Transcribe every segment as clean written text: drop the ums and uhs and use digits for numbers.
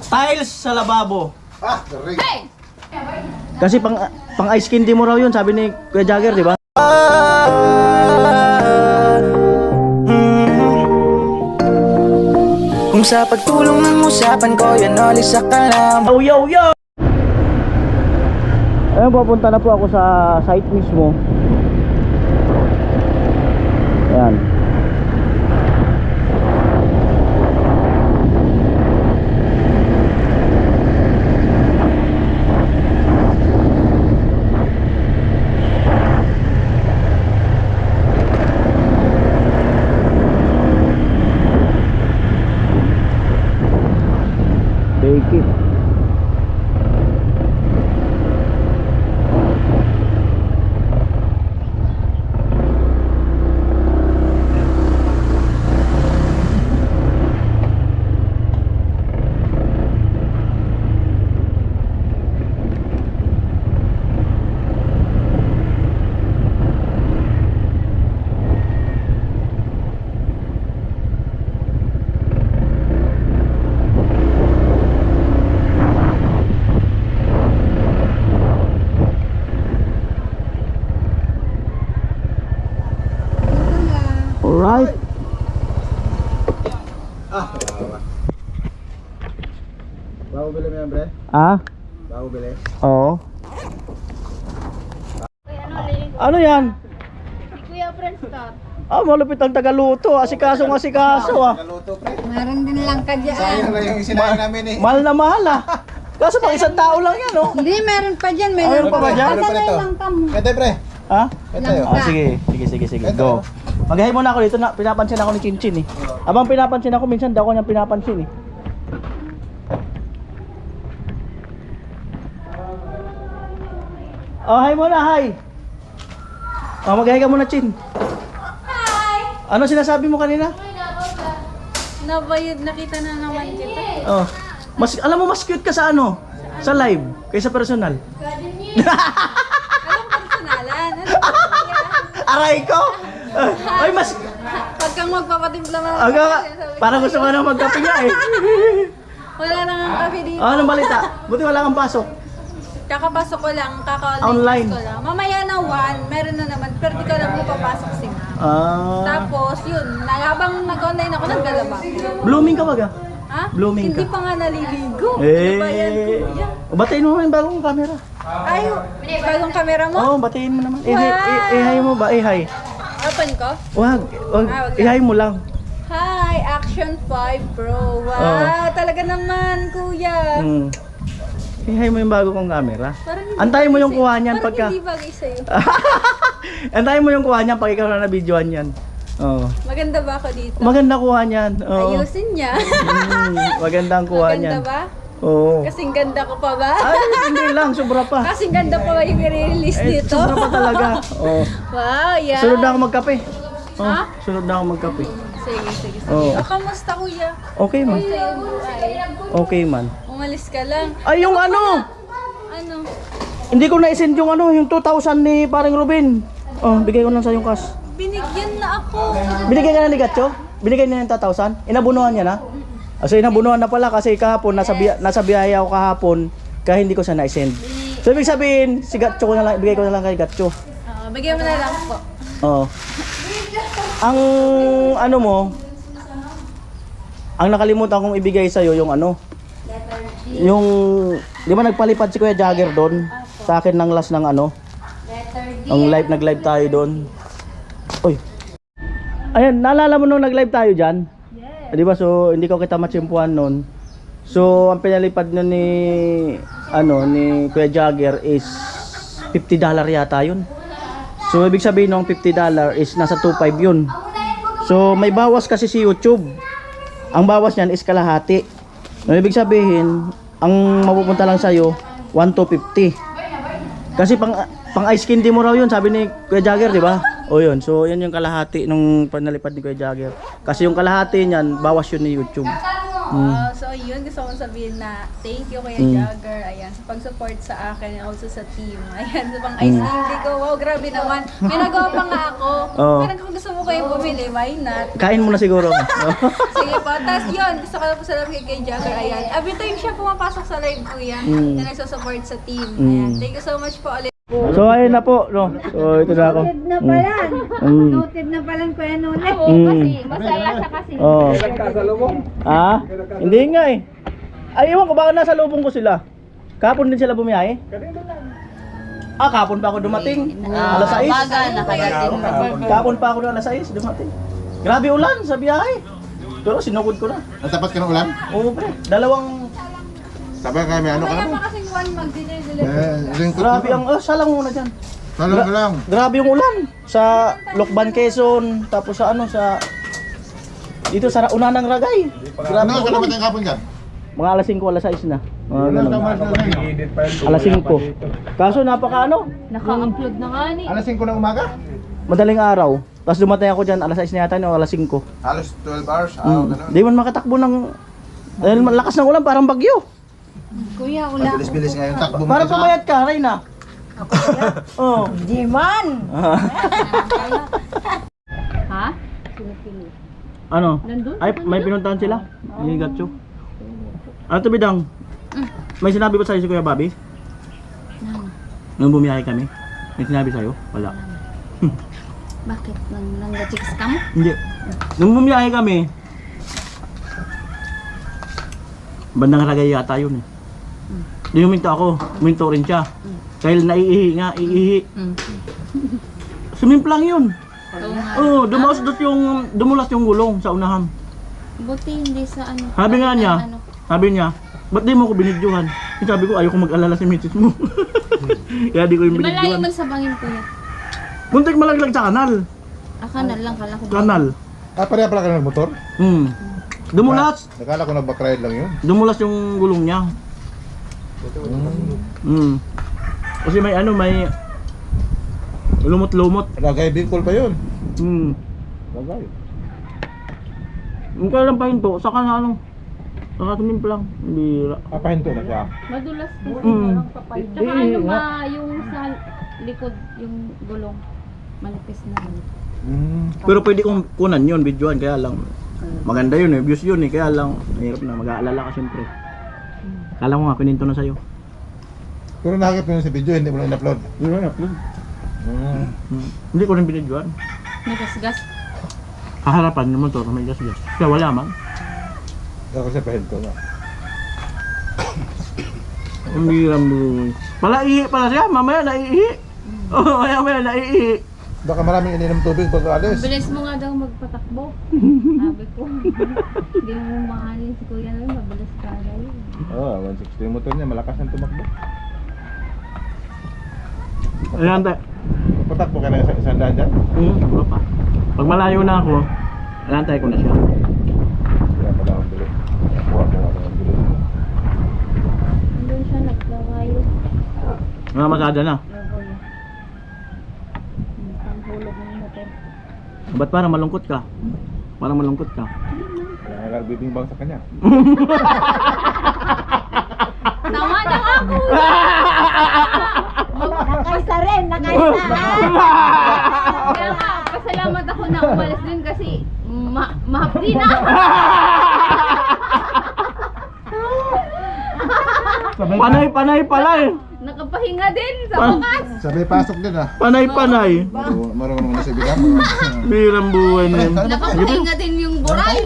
Tiles sa lababo. Ah, garing. Hey! Kasi pang ice candy mo raw yun, sabi ni Kuya Jagger, di ba? Kung sa pagtulong ng usapan ko, yan alisa ka na. Yo, yo, yo! Ayun, papunta na po ako sa site mismo. Ayan. Take it. Alright. Ah, bawa. Bago bili mo yan, bre? Ah? Bago bili. Oo. Ano yan? Si Kuya Friendstar. Ah, malupit ang tagaluto. Asikasong asikaso ah. Naluto, pre. Meron din lang ka dyan. Sayang na yung sinabi namin eh. Mahal na mahal ah. Kaso pang isang tao lang yan oh. Hindi, meron pa dyan. Meron pa ba dyan? Meron pa ito. lang ka mo. Kete, pre. Ha? Kete, oh. Ah, sige. Sige. Go. Magahay muna ako dito na pinapansin ako ni Chinchin eh. Abang pinapansin ako minsan daw ko niyang pinapansin eh. Oh, hi muna, hi. Oh, magahay ka muna, Chin. Hi! Ano sinasabi mo kanina? Nabayad, nakita na naman kita. Oh. Mas alam mo mas cute ka sa ano? Sa live kaysa personal. Anong personalan? Aray ko. Ay mas Pag kang magpapatimpla mo. parang gusto ko na magkape nga eh. Wala lang ang kape dito. Oh, anong balita? Buti wala kang pasok. Kakapasok ko lang, Online. kaka-online ko lang. Mamaya na 1, meron na naman. Pero di ko alam kung papasok si ma'am. Ah. Tapos, yun, habang nag-online ako, naggalaba. Blooming ka baga? Ha? Blooming Hindi ka. pa nga naliligo. Eh. Ano ba yan, kuya? Batiin mo yung bagong camera. Ay, bagong kamera mo? Oo, batiin mo naman. Wow. Ihay mo ba? Ihay. Open ko? Wag. Wag lang. Ihay mo lang. Hi, Action 5 Pro. Wow, talaga naman, kuya. Ihay mo yung bago kong camera. Parang hindi Antayin mo bagay yung sa'yo. kuha niyan Parang pagka... hindi bagay sa'yo. Antayin mo yung kuha niyan pag ikaw na nabidyohan yan. Oo. Maganda ba ako dito? Maganda kuha niyan. Oo. Ayusin niya. Maganda ang kuha niyan. Maganda ba? Oo. Kasing ganda ko pa ba? Ay, hindi lang. Sobra pa. Kasing ganda pa ba yung i-release Eh, dito? sobra pa talaga. Oo. Wow, yeah. Sunod na ako magkape. Oh, Ha? sunod na ako magkape. Sige. Oo. Kamusta, kuya? Okay man. Kamusta yung buhay? Okay man. Umalis ka lang. Ay, yung ano! Ano? Hindi ko na-send yung ano, yung 2,000 ni paring Ruben. Oh, bigay ko lang sa yung cash. Binigyan na ako. Binigay ka na ni Gatcho? Binigay niya yung 2,000? Inabunuhan niya na? So inabunuhan na pala kasi kahapon nasa biyahe ako kahapon kaya hindi ko siya na-send. So ibig sabihin, si Gatcho ko na lang, ibigay ko na lang kay Gatcho. Bigyan mo na lang po. Oo. Ang ano mo, ang nakalimutan kong ibigay sa iyo yung ano, yung di ba nagpalipad si Kuya Jagger doon sa akin ng last ng ano, ang nag-live tayo doon. Oy. Ayan, naalala mo nung nag-live tayo diyan? Yes. Di ba, so hindi ko kita matsimpuan noon. So ang pinalipad nun ni ni Kuya Jagger is $50 yata yun. So ibig sabihin ng $50 is nasa 2.5 yun. So may bawas kasi si YouTube. Ang bawas niyan is kalahati. So, ibig sabihin, ang mapupunta lang sa'yo 1,250. Kasi pang ice candy mo raw yun, sabi ni Kuya Jagger, di ba? O yun, so yun yung kalahati nung panalipad ni Kuya Jagger. Kasi yung kalahati niyan, bawas yun ni YouTube. Wow, so yun, gusto kong sabihin na thank you Kuya Jagger, ayan, sa pag-support sa akin and also sa team. Ayan, sa pang ice candy ko, wow, grabe naman. May nagawa pa nga ako. Oo. Parang kung gusto mo kayo bumili, why not? Kain mo na siguro. Sige po, tapos yun, gusto ko lang po salamat kay Jagger, ayan. Every time siya pumapasok sa live ko yan, na nagsusupport sa team. Ayan, thank you so much po ulit. So ayun na po, no. So ito na ako. Noted na pala. Mm. Noted na pala Kuya Nune. Mm. Masaya siya kasi. Oh. Ah? Hindi nga eh. Ay, iwan ko baka nasa lubong ko sila. Kapon din sila bumiyahe? Ah, kapon pa ako dumating. Alas 6. Kapon pa ako na alas 6 dumating. Grabe ulan sa biyahe. Pero sinugod ko na. Natapat ka ng ulan? Oo, pre. Dalawang Sabi ka may ano ka Kaya na? pa kasing one mag-deliver. Lingkot grabe ang siya lang muna diyan. Talong ka lang. Grabe yung ulan sa Lokban, Quezon, tapos sa ano sa dito sa una ng Ragay. Grabe Ano yung ka ulan. naman yung kapon dyan? Mga alas 5, alas 6 na. Mga Wala ganun. ka mas na lang. Alas 5. Kaso napaka ano, Naka-upload na nga ni. Alas 5 ng umaga? madaling araw. Tapos dumating ako dyan, alas 6 na yata o alas 5. Halos 12 hours. Ganun. Di man makatakbo ng dahil malakas ng ulan, parang bagyo. Kuya, wala. Bilis-bilis nga yung takbo mo. Parang kasi. pumayat ka, Reyna. Oo. Di man. Ha? Ano? Ay, may pinuntahan sila. Ni Gatcho. Ano to, Bidang? May sinabi ba sa'yo si Kuya Bobby? Nung bumiyahe kami? May sinabi sa'yo? Wala. Bakit? Nang-chicks ka mo? Hindi. Nung bumiyahe kami, bandang Ragay yata yun eh. Di huminto ako, huminto rin siya. Dahil naiihi nga, iihi. Sumimplang yun. Oo, dumulas yung gulong sa unahan. Buti hindi sa ano. Sabi nga niya, ba't di mo ko binidyohan? Sabi ko, ayoko mag-alala si misis mo. Kaya di ko yung Malayo binidyohan. man sa bangin kuya. Muntik malaglag sa kanal. Kanal lang kala ko. Kanal. Pareha pala ka ng motor? Dumulas. Nakala ko nag-backride lang yun. Dumulas yung gulong niya. Kasi may ano, may lumot-lumot. Ragay vehicle pa yun. Ragay. Yung kailan pa hinto, saka na ano, saka tumimplang. Bira. Papahinto na siya. Madulas po Mm. parang kapal. Tsaka Eh, ano nga. yung sa likod, yung gulong. Malipis na. Pero pwede kong kunan yun, videoan, kaya lang maganda yun eh, views yun eh, kaya lang mahirap na, mag-aalala ka syempre. Kala ko nga, pininto na sa'yo. Pero nakakit mo yun sa video, hindi mo lang in-upload. Hindi ko na-upload. Hindi ko rin binidyoan. May gasgas. Kaharapan ng motor, may gas-gas. Kaya wala man. Ako siya pahinto na. Ang biram mo. Pala ihi pala siya, mamaya naiihi. Oh, mamaya naiihi. Baka maraming ininom tubig pag alis. Bilis mo nga daw magpatakbo. Sabi ko. Hindi mo mahalin si Kuya na mabilis ka daw. Oo, 160 yung motor niya, malakas ang tumakbo. Ayan tayo. Patakbo ka na sa isang daan dyan? Wala pa. Pag malayo na ako, ayan tayo ko na siya. Kaya pala ang bilis. Kuha ko nga ang bilis. Doon siya naglawayo. Mga masada na. Panghulog ng motor. Ba't parang malungkot ka? Parang malungkot ka. Kaya nagbibimbang sa kanya. Tama daw ako! Nakaisa rin. Nakaisa. Kaya nga, pasalamat ako na umalis din kasi mahapdi na. Panay-panay pala eh. Nakapahinga din sa wakas. Sabi pasok din ah. Panay-panay. Marunong na si Bidang. Birang buhay na yun. Nakapahinga din yung buray.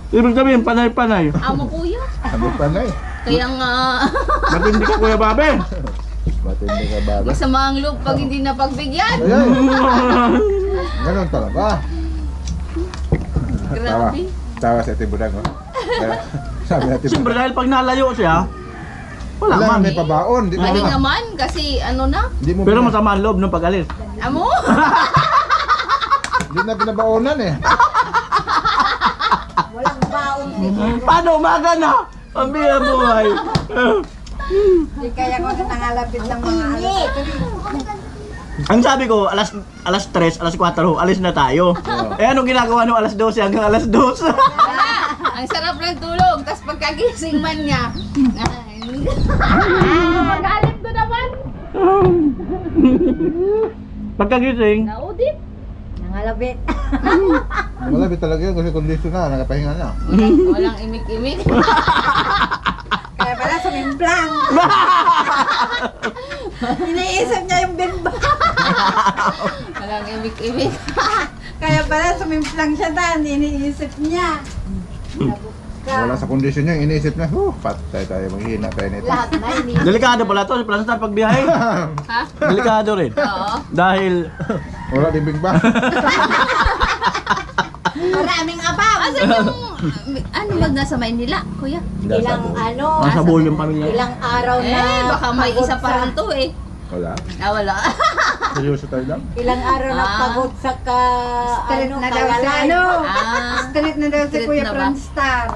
Ibig sabihin, panay-panay. Amo kuya. Sabi pa na eh. Kaya nga, Ba't hindi ka Kuya Babe? Matindi ka ba? masama ang loob pag hindi napagbigyan. Ayun. Ganun talaga. Tawa. Grabe. Tawa si Ate Budang. Oh. Kaya, sabi natin Siyempre dahil pag nalayo siya, wala wala, man. may pabaon. Di Pwede mo naman kasi ano na. Di mo Pero masama ang loob nung pag-alis. Amo? Di na pinabaonan eh. Walang baon. Paano umaga na? Ang bira buhay. Di kaya ko na nangalapit ng mga alas. Ang sabi ko, alas 3, alas 4, alis na tayo. Eh anong ginagawa nung alas 12 hanggang alas 2? Ang sarap ng tulog. Tapos pagkagising man niya, magalit ko naman. Pagkagising, Naudit. Nangalabit. Malapit talaga yun kasi kondisyon na, nakapahinga na. Walang imik-imik. Kaya pala sumimplang. Iniisip niya yung bimba. Walang imik-imik. Kaya pala sumimplang siya dan. Iniisip niya. Wala sa kondisyon niya, iniisip na, patay tayo, maghihina tayo nito. Lahat na iniisip. delikado pala to, Franstar, pag biyahe. Ha? Delikado rin. Oo. Dahil, Wala din big bang. Maraming abaw. Asan yung, ano mag nasa Maynila, kuya? Ilang ano. nasa buhay yung pamilya. Ilang araw na. Baka may pagod isa pa sa- rin to eh. Wala. Wala. Seryoso tayo lang. Ilang araw na Ah. pagod sa Street na daw si kagalan. ano. Ah. Street na daw si Street Kuya na ba? Franstar.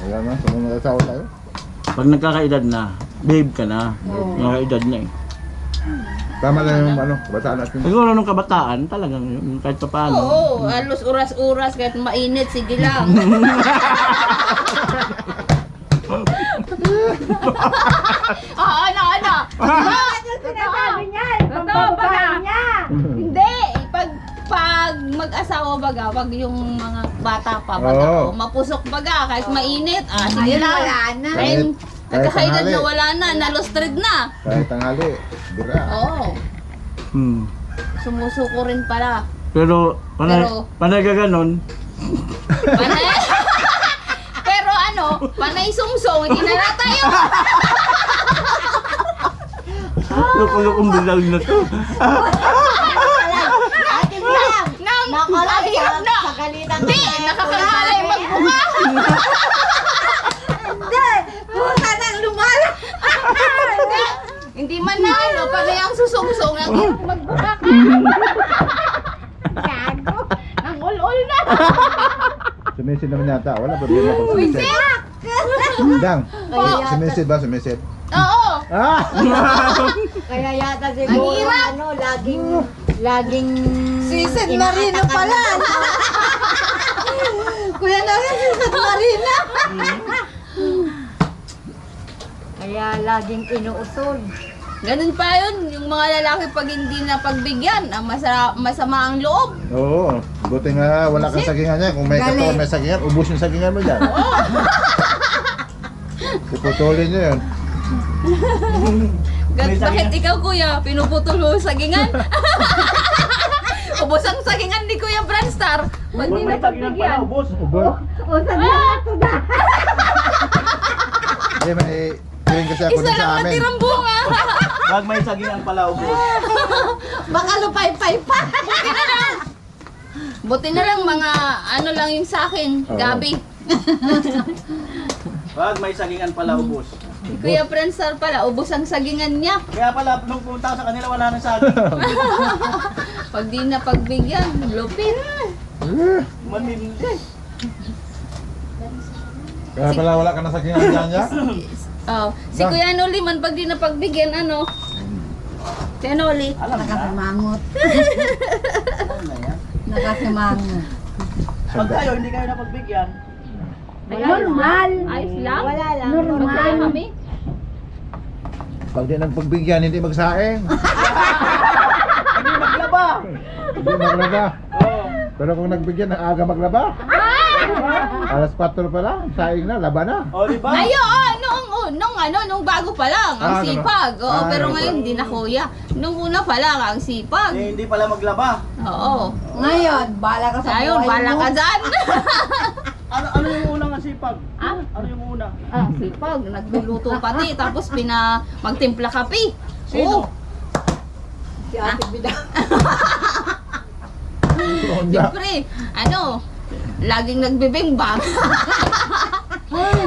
Wala na, sa mga asawa tayo. pag nagkakaedad na, babe ka na. Nagkakaedad na eh. Tama lang yung ano, bataan natin. Siguro nung kabataan, talagang yung kahit pa paano. Oo, halos oras-oras kahit mainit, sige lang. Ano? Sinasabi niya, Totoo ba pambabae na? niya. Hindi, pag mag-asawa baga, wag yung mga bata pa baga, Oo. mapusok baga, kahit mainit, sige Ayun, lang. wala na. Ayun, Kahit nagkakaedad tanghali. na wala na, nalustrid na. Kahit tanghali, bira. Oo, Hmm. sumusuko rin pala. Pero, Pero- panay ka ganon, Panay. Pero ano, panay sumsong, hindi na tayo. lukong bilang na to. Ate Bram. Nang, Nakalap ang hirap na. sa galitan. Hindi, nakakakalay magbuka. Hindi. Puta nang lumala. Hindi man na ano, panay ang susumsong, ang hirap magbuka ka. Gago, nang ul-ul na. Sumisid naman yata, wala problema pag sumisid. Dang, sumisid ba, sumisid? Oo. Ah! Kaya yata siguro hirap. ano, laging Sisid Marino pala. Kuya namin, Sisid Marino. Kaya laging inuusol. Ganun pa yun, yung mga lalaki pag hindi na pagbigyan, masama ang loob. Oo, buti nga wala kang sagingan niya. Kung may katawan may sagingan, ubus yung sagingan mo dyan. Puputulin niyo yun. Bakit ikaw kuya, pinuputol mo yung sagingan? Ubos ang sagingan ni Kuya Franstar. Pag di na pagbigyan. ubos. Ubus. Usan na ito na. Eh, may tingin kasi ako Isa din sa lang amin. natirang bunga. Pag may sagingan pala ubos. Baka lupay-pay pa. Buti na lang mga ano lang yung sa akin, Oo. Gabi. Pag may sagingan pala ubos. Si Kuya Franstar pala, ubos ang sagingan niya. Kaya pala, nung pumunta sa kanila, wala nang saging. Pag di na pagbigyan, lupit. Manindi. Kaya pala wala ka na sagingan dyan niya? Oh, si Kuya Noli man pag di na pagbigyan, ano? Si Noli. Nakasimangot. Ano na yan? Nakasimangot. Pag kayo, hindi kayo napagbigyan. Normal. Ayos lang. Wala lang. Normal. Masaya kami. Pag di nagpagbigyan, hindi magsaing. Hindi maglaba. Hindi maglaba. Oo. Pero kung nagbigyan, ang aga maglaba. Alas 4 pa lang, saing na, laba na. O, di ba? Ayo, nung bago pa lang, ang Ah, ganun. sipag. Oo, Ah, pero ganun ngayon pa. hindi na kuya. Nung una pa lang, ang sipag. Eh, hindi pala maglaba. Oo. Ngayon, bala ka sa Ayun, buhay bala mo. ka dyan. Ano yung unang sipag? Ah? Ano yung una? Ah, sipag. Nagluluto pati. Tapos magtimpla kape. Sino? Si Ate Bida. Siyempre, laging nagbibingbang.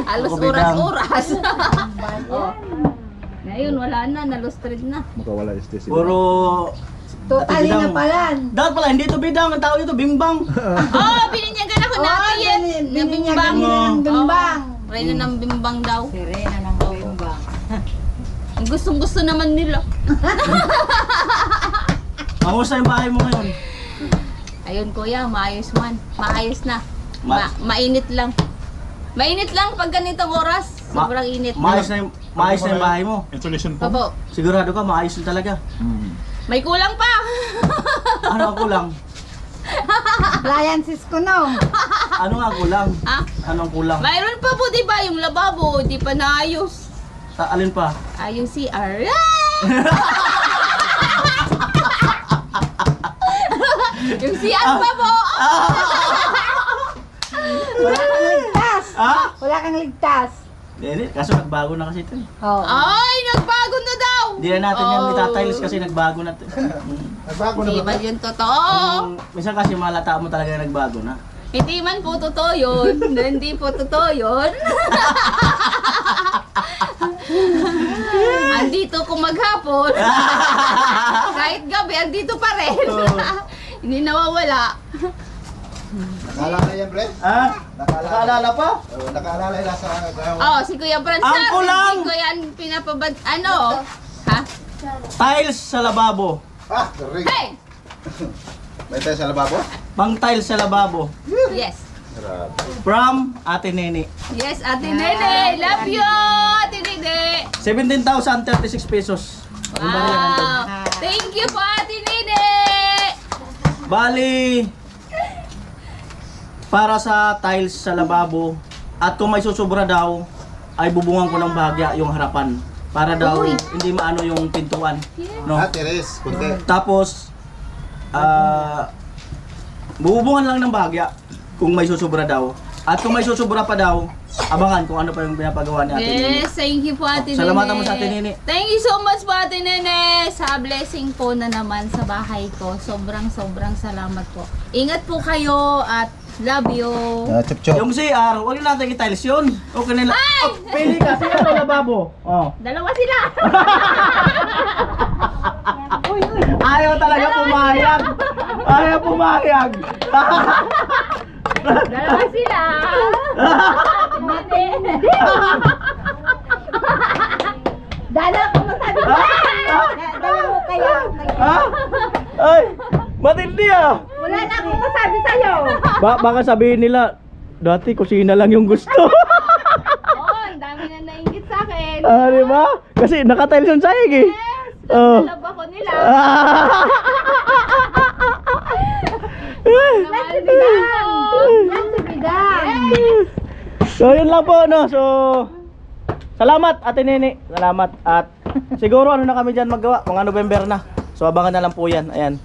Alos Ako biglang. oras-oras. Oh. Ngayon, wala na. Nalustrid na. Makawala yung station. Puro... Totally na Bidang. pala. Dapat pala, hindi ito bidang. Ang tao ito, bimbang. Oh, bininyagan ako natin yan. Na bimbang. ng bimbang. Oh, Reyna ng bimbang daw. Si Reyna ng bimbang. Gustong-gusto naman nila. Kamusta yung bahay mo ngayon? Ayun kuya, maayos man. Maayos na. Ma- Mainit lang. Mainit lang pag ganitong oras. Sobrang init. Maayos na yung bahay mo. Installation po. Opo. Sigurado ka, maayos na talaga. May kulang pa. Ano ang kulang? Appliances ko no. Ano nga ang kulang? Ha? Ano ang kulang? Mayroon pa po, di ba? Yung lababo, di pa naayos. Alin pa? Yung CR. Yung CR pa po. Wala kang ligtas. Ha? Wala kang ligtas. Hindi, kaso nagbago na kasi ito. Oh. Ay, nagbago na daw. Hindi na natin yan itatiles kasi nagbago na ito. Nagbago na Di ba? ba yun totoo? Minsan kasi malata mo talaga nagbago na. Hindi man po totoo yun. Hindi po totoo yun. Andito kung maghapon. Kahit gabi, andito pa rin. Hindi nawawala. Nakaalala yan, pre? Ha? Nakaalala pa? Nakaalala yan sa Oh, si Kuya Franz. Ang kulang! Hindi ko yan pinapabad... Ano? Ha? Tiles sa lababo. Ah, garing. Hey! May tayo sa lababo? Pang tiles sa lababo. Yes. Grabe. From Ate Nene. Yes, Ate Nene. Love you, Ate Nene. 17,036 pesos. Wow. Thank you po, Ate Nene. Bali, para sa tiles sa lababo, at kung may susubra daw, ay bubungan ko ng bahagya yung harapan. Para daw hindi maano yung pintuan. No? Ah, Teres, kunti. Tapos, bubungan lang ng bahagya kung may susubra daw. At kung may susubra pa daw, abangan kung ano pa yung pinapagawa ni Ate Nene. Yes, thank you po, Ate Nene. Salamatan mo sa Ate Nene. Thank you so much po, Ate Nene. Sa blessing po na naman sa bahay ko. Sobrang salamat po. Ingat po kayo at love you. Chup-chup. Yung CR, huwag na natin i-tiles yun. Okay nila. Oh, pili ka, CR o lababo? Oh. Dalawa sila. Ayaw talaga pumayag. Ayaw pumayag. Dalawa sila. Dala ko masabi ko. Dala mo kayo. Ha? Ay, matindi ah. Wala na akong masabi sa'yo. Baka sabihin nila, dati kusina lang yung gusto. Oh, ang dami na nainggit sa akin. Di ba? Kasi nakatiles yung sayig eh. Yes, love ako nila. Naman So yun lang po no. So salamat Ate Nene. Salamat at siguro ano na kami diyan maggawa mga November na. So abangan na lang po yan. Ayan.